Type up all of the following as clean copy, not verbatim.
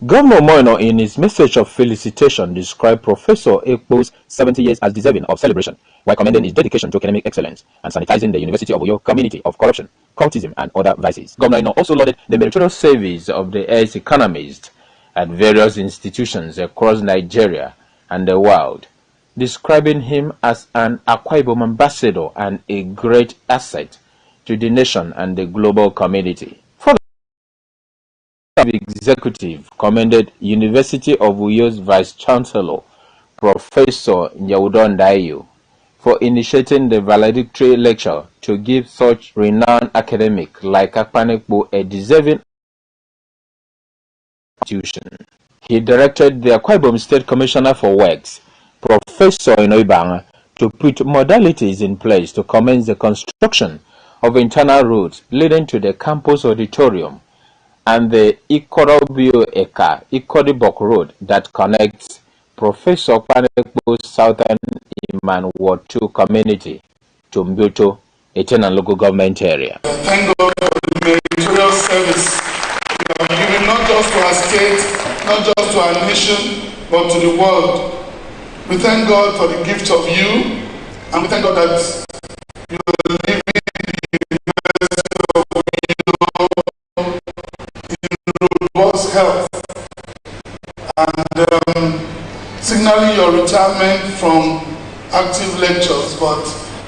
Governor Moino, in his message of felicitation, described Professor Ekpo's 70 years as deserving of celebration, while commending his dedication to academic excellence and sanitizing the University of Uyo community of corruption, cultism, and other vices. Governor Moino also lauded the meritorious service of the ex-economist at various institutions across Nigeria and the world, describing him as an Akwa Ibom ambassador and a great asset to the nation and the global community. The executive commended University of Uyo's Vice-Chancellor, Professor Nyaudon Dayo, for initiating the valedictory lecture to give such renowned academic like Akpanekpo a deserving institution. He directed the Akwa Ibom State Commissioner for Works, Professor Inoibanga, to put modalities in place to commence the construction of internal roads leading to the campus auditorium and the Ikorobio-Eka-Ikoribok Road that connects Professor Panekpo's Southern Iman Ward 2 community to Mbuto, a Tenan local government area. Thank God for the meritorious service you have given not just to our state, not just to our nation, but to the world. We thank God for the gift of you, and we thank God that you are living the University of robust health and signaling your retirement from active lectures, but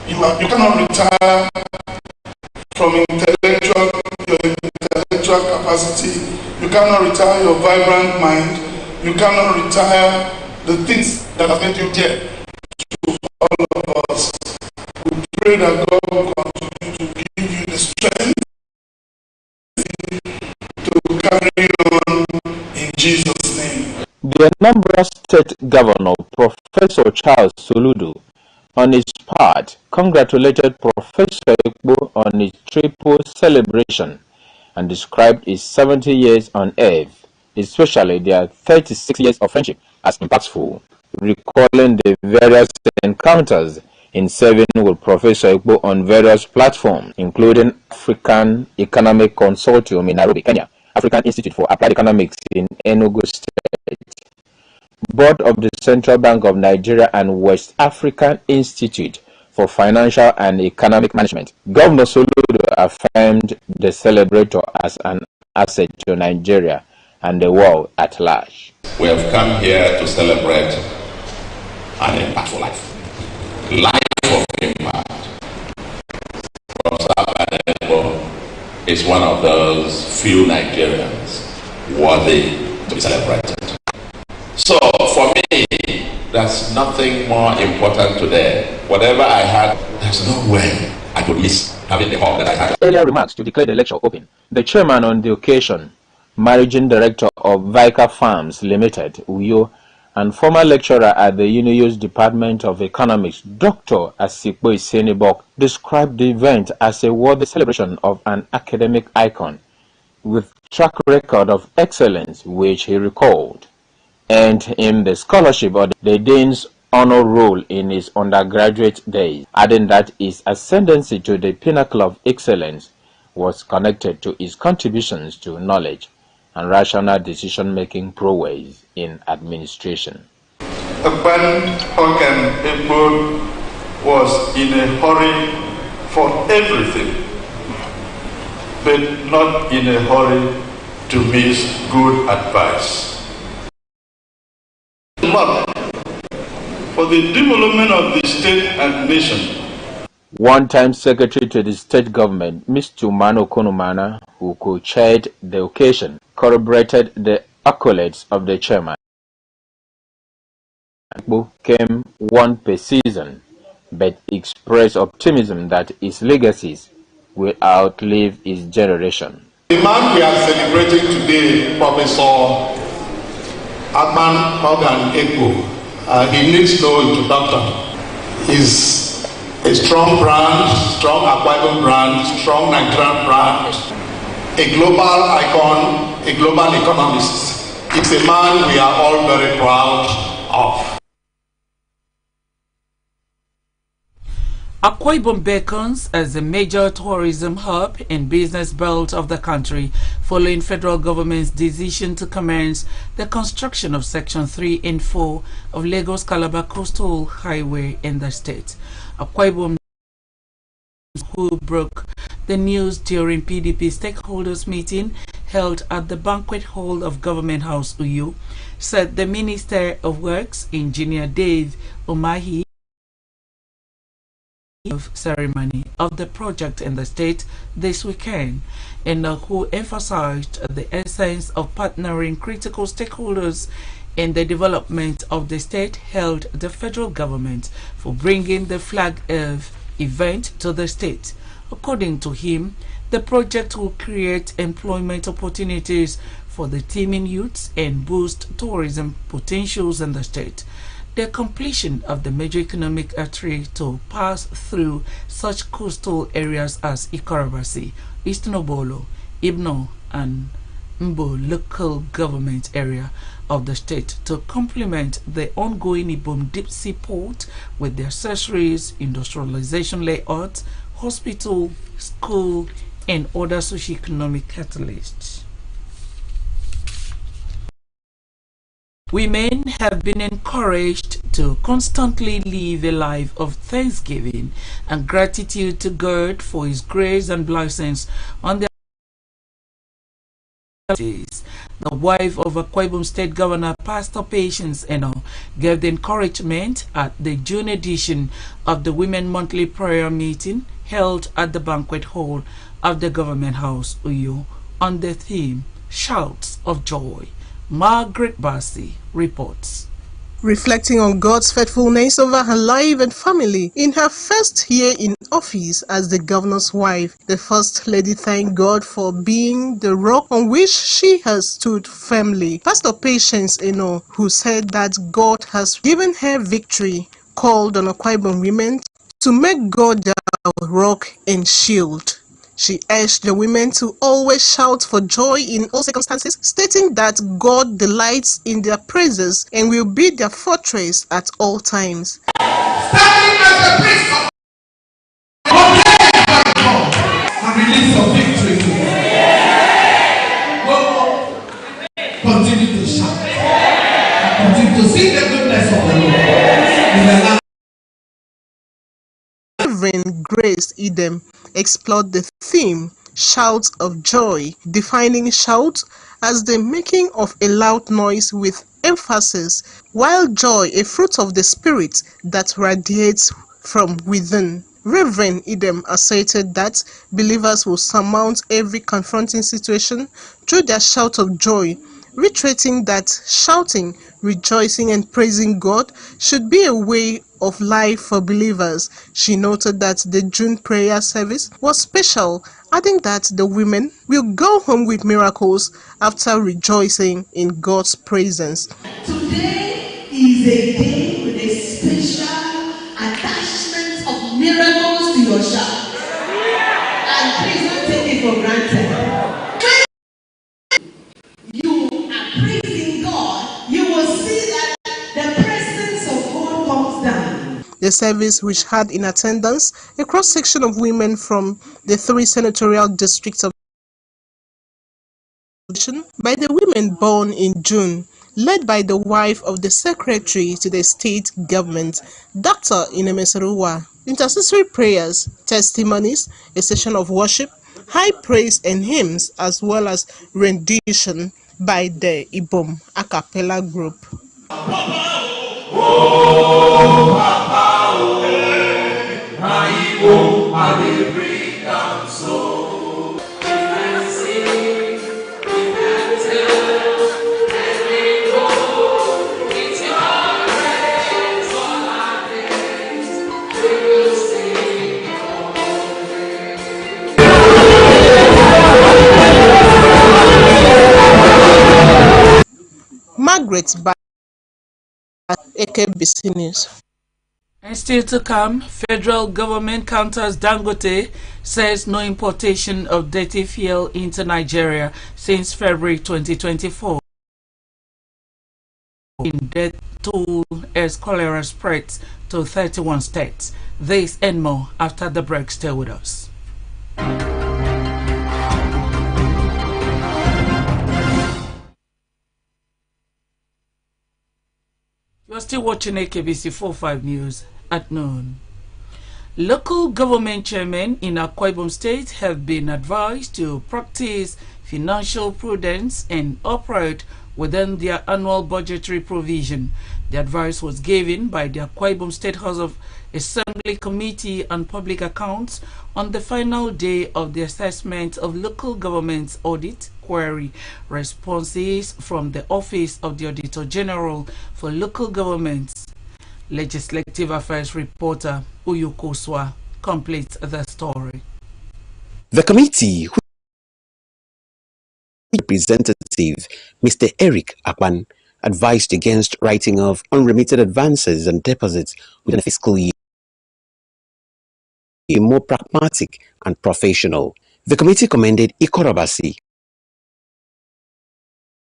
you cannot retire from your intellectual capacity. You cannot retire your vibrant mind. You cannot retire the things that have made you dear to all of us. We pray that God will continue to give you the strength to carry on in Jesus' name. The Anambra State Governor, Professor Charles Soludo, on his part, congratulated Professor Ekpo on his triple celebration and described his 70 years on earth, especially their 36 years of friendship, as impactful, recalling the various encounters in serving with Professor Ekpo on various platforms, including African Economic Consortium in Nairobi, Kenya, African Institute for Applied Economics in Enugu State, Board of the Central Bank of Nigeria, and West African Institute for Financial and Economic Management. Governor Soludo affirmed the celebrator as an asset to Nigeria and the world at large. We have come here to celebrate an impactful life. Life of impact. Professor Akbc is one of those few Nigerians worthy to be celebrated. So for me, there's nothing more important today. Whatever I had, there's no way I could miss having the hall that I had. Earlier remarks to declare the lecture open, the chairman on the occasion, Managing Director of Vika Farms Limited, Uyo, and former lecturer at the UNIU's Department of Economics, Dr. Asikpo Isenibok, described the event as a worthy celebration of an academic icon with track record of excellence, which he recalled earned him the scholarship of the Dean's honor roll in his undergraduate days, adding that his ascendancy to the pinnacle of excellence was connected to his contributions to knowledge and rational decision-making prowess in administration. Akbc was in a hurry for everything, but not in a hurry to miss good advice. For the development of the state and nation. One-time secretary to the state government, Mr. Mano Konumana, who co-chaired the occasion, corroborated the accolades of the chairman. Came one per season, but expressed optimism that his legacies will outlive his generation. The man we are celebrating today, Professor Akbc, he needs no introduction. He's a strong brand, strong Akwa Ibom brand, strong Nigerian brand, a global icon, a global economist. It's a man we are all very proud of. Akwa Ibom beckons as a major tourism hub and business belt of the country following federal government's decision to commence the construction of Section 3 and 4 of Lagos-Calabar Coastal Highway in the state. Akwa Ibom, who broke the news during PDP stakeholders meeting held at the banquet hall of Government House Uyo, said the Minister of Works, Engineer Dave Umahi, of ceremony of the project in the state this weekend, and who emphasized the essence of partnering critical stakeholders in the development of the state, held the federal government for bringing the flag of event to the state. According to him, the project will create employment opportunities for the teeming youths and boost tourism potentials in the state. The completion of the major economic artery to pass through such coastal areas as Akbc, Eastern Obolo, Ibno, and Mbo local government area of the state to complement the ongoing Ibom deep sea port with the accessories, industrialization layouts, hospital, school, and other socio-economic catalysts. Women have been encouraged to constantly live a life of thanksgiving and gratitude to God for His grace and blessings on their lives. The wife of Akwa Ibom State Governor Pastor Patience Eno gave the encouragement at the June edition of the Women Monthly Prayer Meeting held at the banquet hall of the Government House Uyo on the theme Shouts of Joy. Margaret Bassey reports. Reflecting on God's faithfulness over her life and family in her first year in office as the governor's wife, the First Lady thanked God for being the rock on which she has stood firmly. Pastor Patience Eno, who said that God has given her victory, called on Akwa Ibom women to make God their rock and shield. She urged the women to always shout for joy in all circumstances, stating that God delights in their praises and will be their fortress at all times. Standing as a priest of and release of victory today. Go, continue to shout. And continue to see the goodness of the Lord in the land. Reverend Grace Edem explored the theme Shouts of Joy, defining shout as the making of a loud noise with emphasis, while joy a fruit of the spirit that radiates from within. Reverend Edem asserted that believers will surmount every confronting situation through their shout of joy, reiterating that shouting, rejoicing and praising God should be a way of life for believers. She noted that the June prayer service was special, adding that the women will go home with miracles after rejoicing in God's presence. Today is a day with a special attachment of miracles to your shout. And please don't take it for granted. You are praising God, you will see that the presence of God comes down. The service, which had in attendance a cross-section of women from the 3 senatorial districts of by the women born in June, led by the wife of the secretary to the state government, Dr. Inemeseruwa. Intercessory prayers, testimonies, a session of worship, high praise and hymns, as well as rendition by the Ibom a cappella group. Margaret by Akbc News. And still to come, federal government counters Dangote, says no importation of dirty fuel into Nigeria since February 2024. In tool as cholera spreads to 31 states. This and more after the break. Stay with us. You're still watching Akbc 45 News at noon. Local government chairmen in Akwa Ibom State have been advised to practice financial prudence and operate within their annual budgetary provision. The advice was given by the Akwa Ibom State House of Assembly Committee on Public Accounts on the final day of the assessment of local government's audit query. Responses from the Office of the Auditor General for Local Governments Legislative Affairs reporter Uyuko Swa completes the story. The committee, whose representative Mr. Eric Akpan, advised against writing off unremitted advances and deposits within a fiscal year, more pragmatic and professional. The committee commended Ikorobasi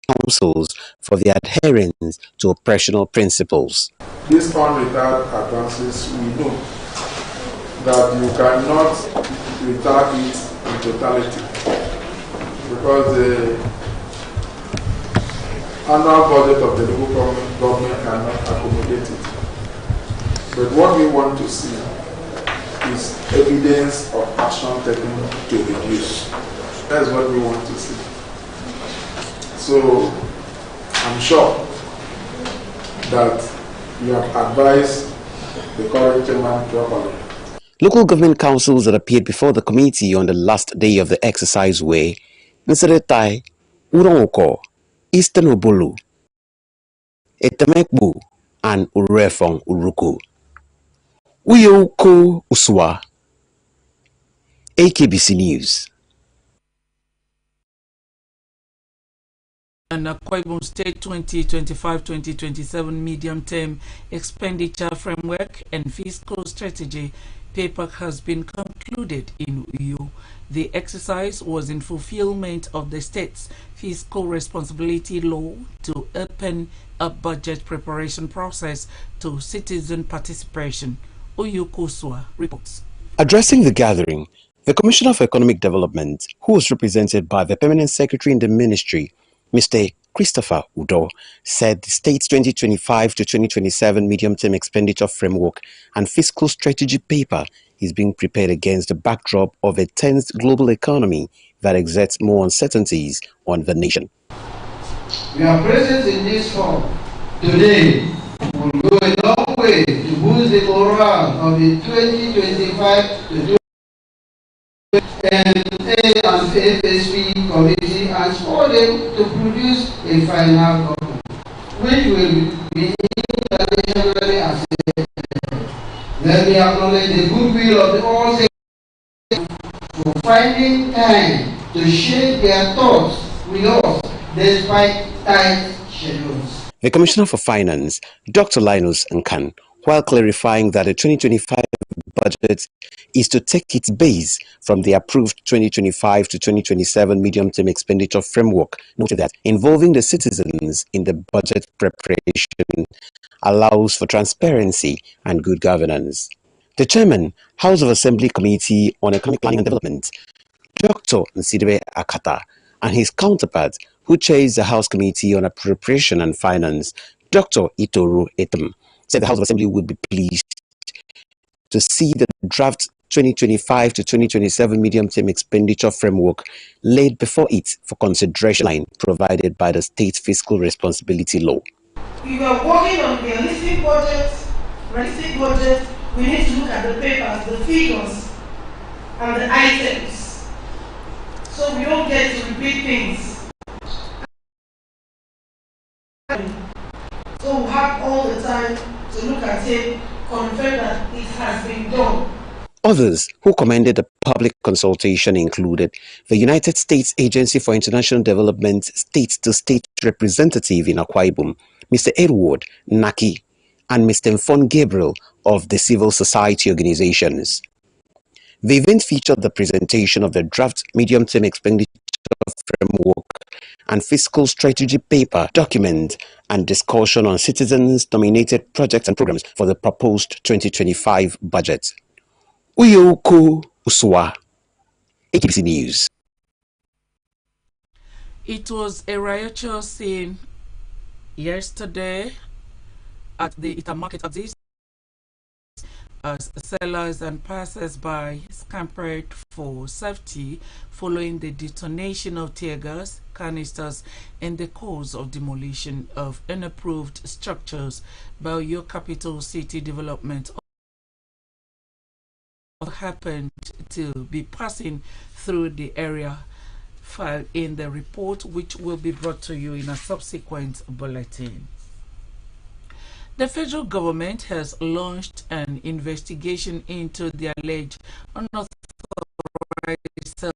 councils for their adherence to operational principles. These unretarded advances, we know that you cannot retard it in totality because the annual budget of the local government cannot accommodate it. But what we want to see is evidence of action taken to reduce. That's what we want to see. So I'm sure that you have advised the current chairman properly. Local government councils that appeared before the committee on the last day of the exercise were Nseretai, Uronoko, Eastern Obulu, Etemekbu, and Urefong Uruku. Uyoko Uswa, Akbc News. And Akwa Ibom State 2025-2027 medium-term expenditure framework and fiscal strategy paper has been concluded in Uyo. The exercise was in fulfillment of the state's fiscal responsibility law to open a budget preparation process to citizen participation. Uyo Kuswa reports. Addressing the gathering, the Commissioner for Economic Development, who was represented by the Permanent Secretary in the Ministry, Mr. Christopher Udo, said the state's 2025 to 2027 medium-term expenditure framework and fiscal strategy paper is being prepared against the backdrop of a tense global economy that exerts more uncertainties on the nation. We are present in this forum today will go a long way to boost the morale of the 2025 to and FSP committee and for them to produce a final document, which will be internationally accepted. Let me acknowledge the goodwill of the all for finding time to share their thoughts with us despite tight schedules. The Commissioner for Finance, Dr. Linus Nkan, while clarifying that the 2025 budget is to take its base from the approved 2025 to 2027 medium-term expenditure framework, noted that involving the citizens in the budget preparation allows for transparency and good governance. The Chairman, House of Assembly Committee on Economic Planning and Development, Dr. Nsidebe Akata, and his counterpart, who chairs the House Committee on Appropriation and Finance, Dr. Itoru Etem, said the House of Assembly would be pleased to see the draft 2025 to 2027 medium-term expenditure framework laid before it for consideration line provided by the State Fiscal Responsibility Law. We were working on realistic budgets. We need to look at the papers, the figures, and the items, so we don't get to repeat things. So we have all the time to look at it, confirm that it has been done. Others who commended the public consultation included the United States Agency for International Development state-to-state representative in Akwa Ibom, Mr. Edward Naki, and Mr. Mfon Gabriel of the civil society organizations. The event featured the presentation of the draft medium-term expenditure framework and fiscal strategy paper, document, and discussion on citizens-nominated projects and programs for the proposed 2025 budget. Uyoko Uswa, Akbc News. It was a riotous scene yesterday at the Ita market at this as sellers and passers-by scampered for safety following the detonation of tear gas canisters in the course of demolition of unapproved structures by your capital city development happened to be passing through the area. Filed in the report, which will be brought to you in a subsequent bulletin. The federal government has launched an investigation into the alleged unauthorized sale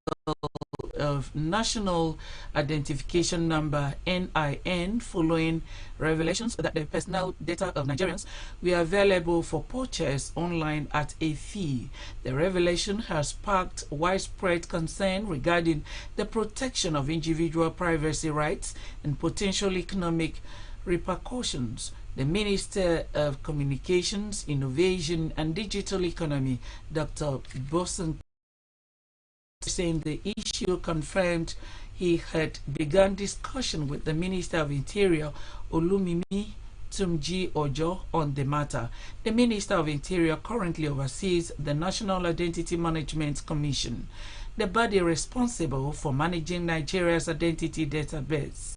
of National Identification Number (NIN) following revelations that the personal data of Nigerians were available for purchase online at a fee. The revelation has sparked widespread concern regarding the protection of individual privacy rights and potential economic repercussions. The Minister of Communications, Innovation and Digital Economy, Dr. Boson, saying the issue, confirmed he had begun discussion with the Minister of Interior, Olumimi Tumji Ojo, on the matter. The Minister of Interior currently oversees the National Identity Management Commission, the body responsible for managing Nigeria's identity database.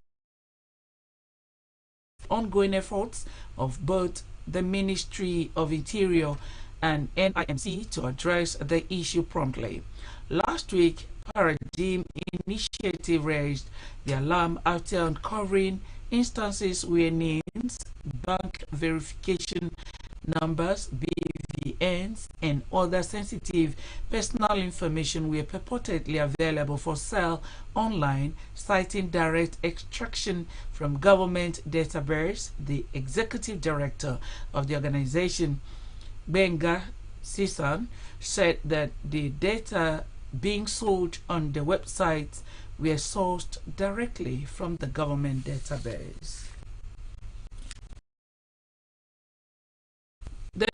Ongoing efforts of both the Ministry of Interior and NIMC to address the issue promptly. Last week, Paradigm Initiative raised the alarm after uncovering instances where names, bank verification numbers, BVNs, and other sensitive personal information were purportedly available for sale online, citing direct extraction from government database. The executive director of the organization, Benga Sisan, said that the data being sold on the websites were sourced directly from the government database. The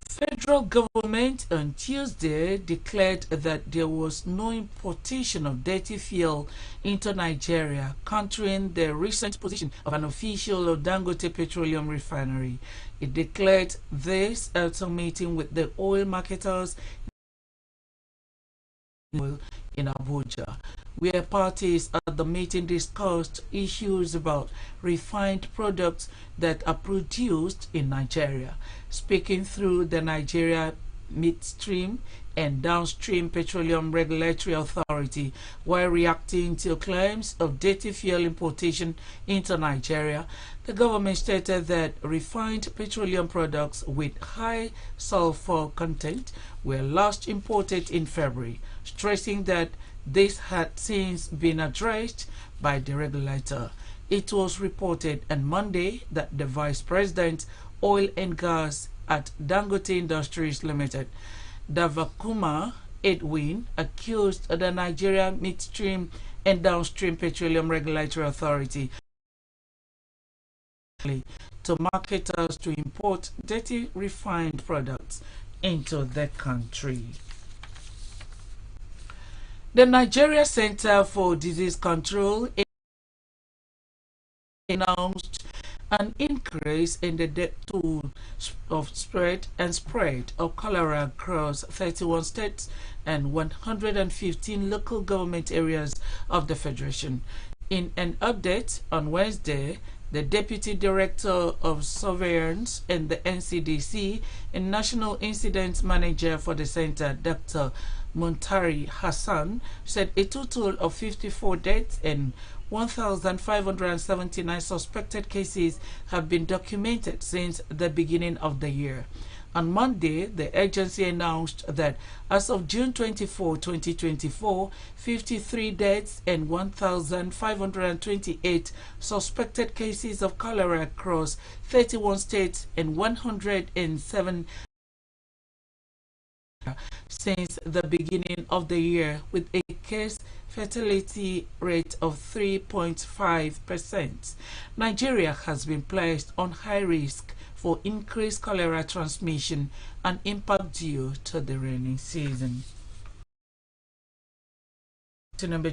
federal government on Tuesday declared that there was no importation of dirty fuel into Nigeria, countering the recent position of an official of Dangote Petroleum Refinery. It declared this at a meeting with the oil marketers in Abuja, where parties at the meeting discussed issues about refined products that are produced in Nigeria. Speaking through the Nigeria Midstream and Downstream Petroleum Regulatory Authority, while reacting to claims of dirty fuel importation into Nigeria, the government stated that refined petroleum products with high sulfur content were last imported in February, stressing that this had since been addressed by the regulator. It was reported on Monday that the Vice President, Oil and Gas at Dangote Industries Limited, Davakuma Edwin, accused the Nigeria Midstream and Downstream Petroleum Regulatory Authority to marketers to import dirty refined products into the country. The Nigeria Center for Disease Control announced an increase in the death toll of spread of cholera across 31 states and 115 local government areas of the Federation. In an update on Wednesday, the Deputy Director of Surveillance in the NCDC and National Incident Manager for the Center, Dr. Muntari Hassan, said a total of 54 deaths and 1,579 suspected cases have been documented since the beginning of the year. On Monday, the agency announced that as of June 24, 2024, 53 deaths and 1,528 suspected cases of cholera across 31 states and 107 since the beginning of the year, with a case fertility rate of 3.5%. Nigeria has been placed on high risk for increased cholera transmission and impact due to the rainy season.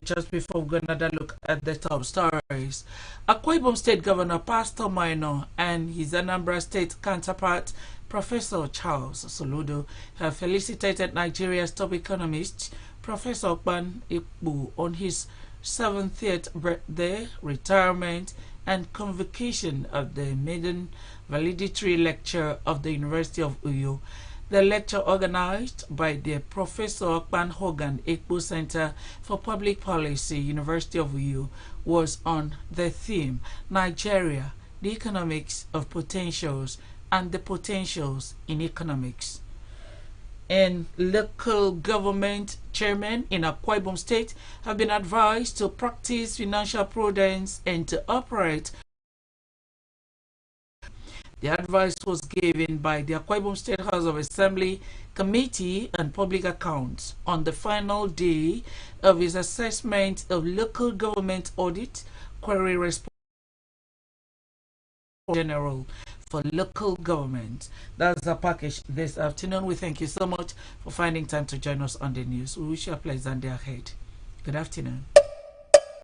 Just before we go another look at the top stories, Akwa Ibom State Governor Pastor Minor and his Anambra State counterpart Professor Charles Soludo have felicitated Nigeria's top economist Professor Akpan Ikpu on his 70th birthday, retirement, and convocation of the maiden valedictory lecture of the University of Uyo. The lecture, organized by the Professor Akpan Hogan Ikpu Center for Public Policy, University of Uyo, was on the theme Nigeria, the Economics of Potentials and the Potentials in Economics. And local government chairmen in Akwa Ibom State have been advised to practice financial prudence and to operate. The advice was given by the Akwa Ibom State House of Assembly Committee on Public Accounts on the final day of his assessment of local government audit query response general for local government. That's the package this afternoon. We thank you so much for finding time to join us on the news. We wish you a pleasant day ahead. Good afternoon.